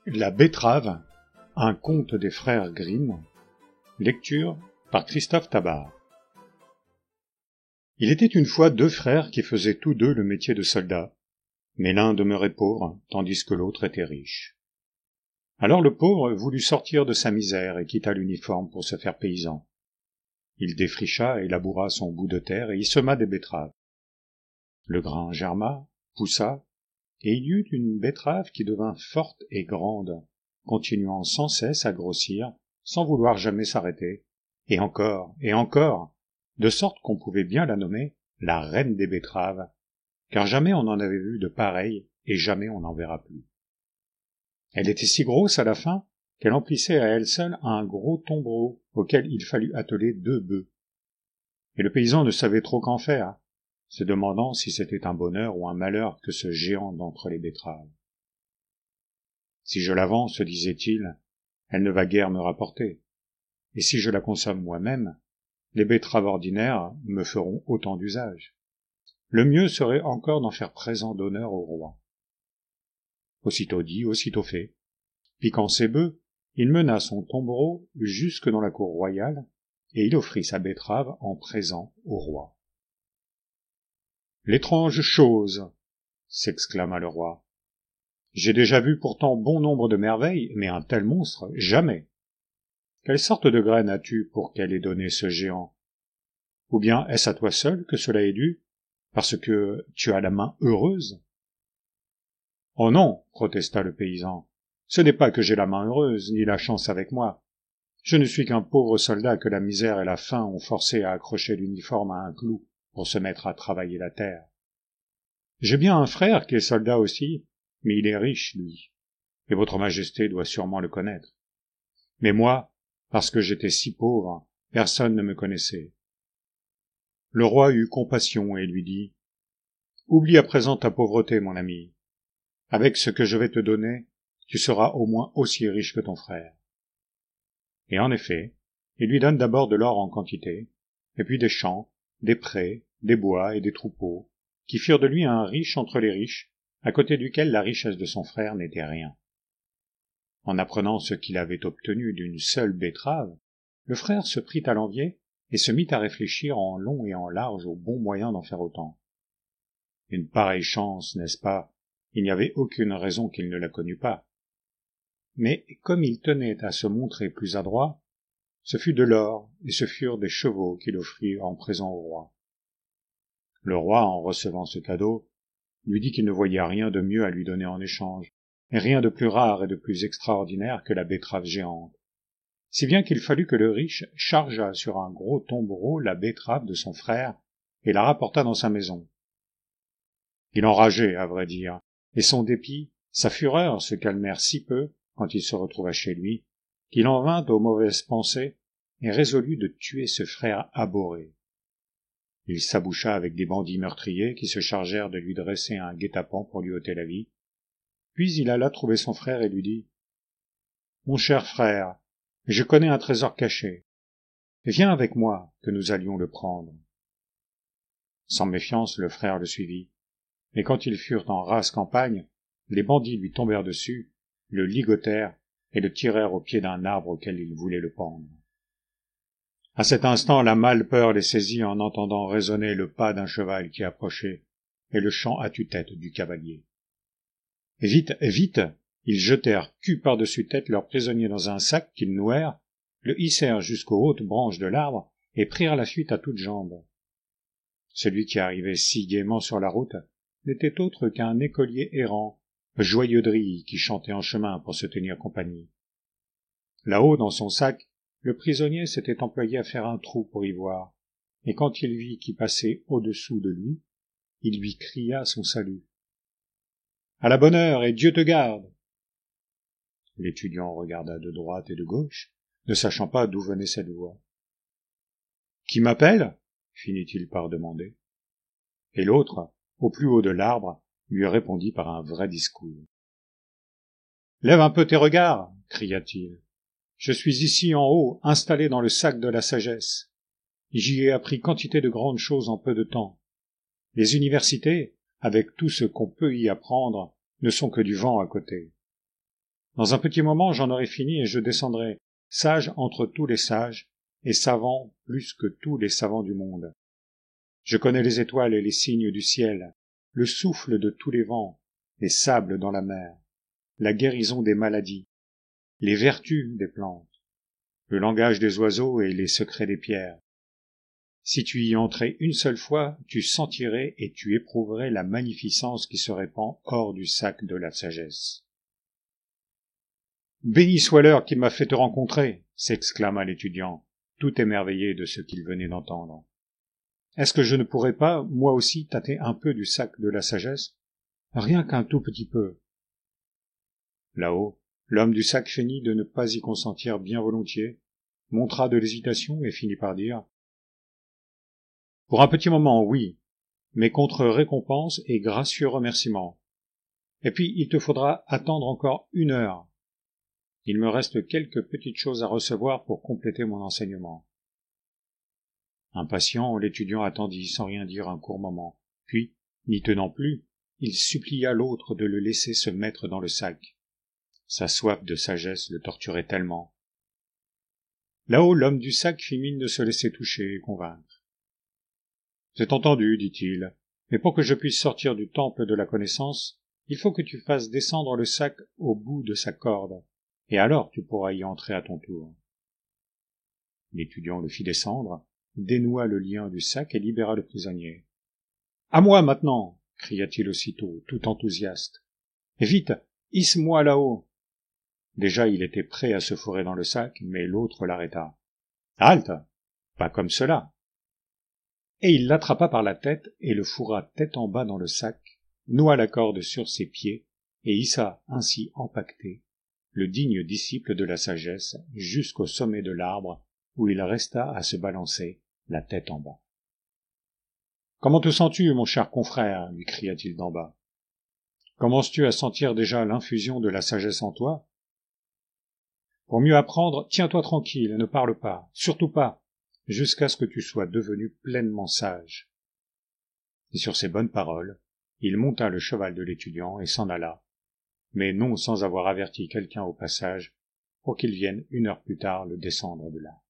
La betterave, un conte des frères Grimm, lecture par Christophe Tabar. Il était une fois deux frères qui faisaient tous deux le métier de soldats, mais l'un demeurait pauvre, tandis que l'autre était riche. Alors le pauvre voulut sortir de sa misère et quitta l'uniforme pour se faire paysan. Il défricha et laboura son bout de terre et y sema des betteraves. Le grain germa, poussa, et il y eut une betterave qui devint forte et grande, continuant sans cesse à grossir, sans vouloir jamais s'arrêter, et encore, de sorte qu'on pouvait bien la nommer la reine des betteraves, car jamais on n'en avait vu de pareille, et jamais on n'en verra plus. Elle était si grosse à la fin, qu'elle emplissait à elle seule un gros tombereau, auquel il fallut atteler 2 bœufs. Et le paysan ne savait trop qu'en faire, se demandant si c'était un bonheur ou un malheur que ce géant d'entre les betteraves. Si je la vends, se disait-il, elle ne va guère me rapporter, et si je la consomme moi-même, les betteraves ordinaires me feront autant d'usage. Le mieux serait encore d'en faire présent d'honneur au roi. Aussitôt dit, aussitôt fait. Piquant ses bœufs, il mena son tombereau jusque dans la cour royale, et il offrit sa betterave en présent au roi. « L'étrange chose !» s'exclama le roi. « J'ai déjà vu pourtant bon nombre de merveilles, mais un tel monstre, jamais. Quelle sorte de graine as-tu pour qu'elle ait donné ce géant? Ou bien est-ce à toi seul que cela est dû, parce que tu as la main heureuse ?» « Oh non, protesta le paysan, ce n'est pas que j'ai la main heureuse, ni la chance avec moi. Je ne suis qu'un pauvre soldat que la misère et la faim ont forcé à accrocher l'uniforme à un clou pour se mettre à travailler la terre. J'ai bien un frère qui est soldat aussi, mais il est riche, lui, et votre majesté doit sûrement le connaître. Mais moi, parce que j'étais si pauvre, personne ne me connaissait. » Le roi eut compassion et lui dit, « Oublie à présent ta pauvreté, mon ami. Avec ce que je vais te donner, tu seras au moins aussi riche que ton frère. » Et en effet, il lui donne d'abord de l'or en quantité, et puis des champs, des prés, des bois et des troupeaux, qui firent de lui un riche entre les riches, à côté duquel la richesse de son frère n'était rien. En apprenant ce qu'il avait obtenu d'une seule betterave, le frère se prit à l'envier et se mit à réfléchir en long et en large au bon moyen d'en faire autant. Une pareille chance, n'est-ce pas? Il n'y avait aucune raison qu'il ne la connût pas. Mais comme il tenait à se montrer plus adroit, ce fut de l'or et ce furent des chevaux qu'il offrit en présent au roi. Le roi, en recevant ce cadeau, lui dit qu'il ne voyait rien de mieux à lui donner en échange, et rien de plus rare et de plus extraordinaire que la betterave géante, si bien qu'il fallut que le riche chargeât sur un gros tombereau la betterave de son frère et la rapporta dans sa maison. Il enrageait, à vrai dire, et son dépit, sa fureur se calmèrent si peu, quand il se retrouva chez lui, qu'il en vint aux mauvaises pensées et résolut de tuer ce frère abhorré. Il s'aboucha avec des bandits meurtriers qui se chargèrent de lui dresser un guet-apens pour lui ôter la vie. Puis il alla trouver son frère et lui dit « Mon cher frère, je connais un trésor caché. Viens avec moi, que nous allions le prendre. » Sans méfiance, le frère le suivit. Mais quand ils furent en rase campagne, les bandits lui tombèrent dessus, le ligotèrent et le tirèrent au pied d'un arbre auquel ils voulaient le pendre. À cet instant, la mâle peur les saisit en entendant résonner le pas d'un cheval qui approchait et le chant à tue-tête du cavalier. Vite, vite, ils jetèrent cul par-dessus tête leur prisonnier dans un sac qu'ils nouèrent, le hissèrent jusqu'aux hautes branches de l'arbre et prirent la fuite à toutes jambes. Celui qui arrivait si gaiement sur la route n'était autre qu'un écolier errant, joyeux de rire, qui chantait en chemin pour se tenir compagnie. Là-haut, dans son sac, le prisonnier s'était employé à faire un trou pour y voir, et quand il vit qui passait au-dessous de lui, il lui cria son salut. « À la bonne heure, et Dieu te garde !» L'étudiant regarda de droite et de gauche, ne sachant pas d'où venait cette voix. « Qui m'appelle ?» finit-il par demander. Et l'autre, au plus haut de l'arbre, lui répondit par un vrai discours. « Lève un peu tes regards !» cria-t-il. « Je suis ici en haut, installé dans le sac de la sagesse. J'y ai appris quantité de grandes choses en peu de temps. Les universités, avec tout ce qu'on peut y apprendre, ne sont que du vent à côté. Dans un petit moment, j'en aurai fini et je descendrai, sage entre tous les sages, et savant plus que tous les savants du monde. Je connais les étoiles et les signes du ciel, le souffle de tous les vents, les sables dans la mer, la guérison des maladies, les vertus des plantes, le langage des oiseaux et les secrets des pierres. Si tu y entrais une seule fois, tu sentirais et tu éprouverais la magnificence qui se répand hors du sac de la sagesse. « Béni soit l'heure qui m'a fait te rencontrer !» s'exclama l'étudiant, tout émerveillé de ce qu'il venait d'entendre. « Est-ce que je ne pourrais pas, moi aussi, tâter un peu du sac de la sagesse? Rien qu'un tout petit peu. » Là-haut, l'homme du sac feignit de ne pas y consentir bien volontiers, montra de l'hésitation et finit par dire « Pour un petit moment, oui, mais contre récompense et gracieux remerciements. Et puis il te faudra attendre encore 1 heure. Il me reste quelques petites choses à recevoir pour compléter mon enseignement. » Impatient, l'étudiant attendit sans rien dire un court moment, puis, n'y tenant plus, il supplia l'autre de le laisser se mettre dans le sac. Sa soif de sagesse le torturait tellement. Là-haut, l'homme du sac fit mine de se laisser toucher et convaincre. « C'est entendu, dit-il, mais pour que je puisse sortir du temple de la connaissance, il faut que tu fasses descendre le sac au bout de sa corde, et alors tu pourras y entrer à ton tour. » L'étudiant le fit descendre, dénoua le lien du sac et libéra le prisonnier. « À moi maintenant !» cria-t-il aussitôt, tout enthousiaste. « Et vite, hisse-moi là-haut !» Déjà il était prêt à se fourrer dans le sac, mais l'autre l'arrêta. « Halte! Pas comme cela !» Et il l'attrapa par la tête et le fourra tête en bas dans le sac, noua la corde sur ses pieds et hissa ainsi empaqueté le digne disciple de la sagesse jusqu'au sommet de l'arbre où il resta à se balancer la tête en bas. « Comment te sens-tu, mon cher confrère ?» lui cria-t-il d'en bas. « Commences-tu à sentir déjà l'infusion de la sagesse en toi ? Pour mieux apprendre, tiens-toi tranquille et ne parle pas, surtout pas, jusqu'à ce que tu sois devenu pleinement sage. » Et sur ces bonnes paroles, il monta le cheval de l'étudiant et s'en alla, mais non sans avoir averti quelqu'un au passage pour qu'il vienne 1 heure plus tard le descendre de là.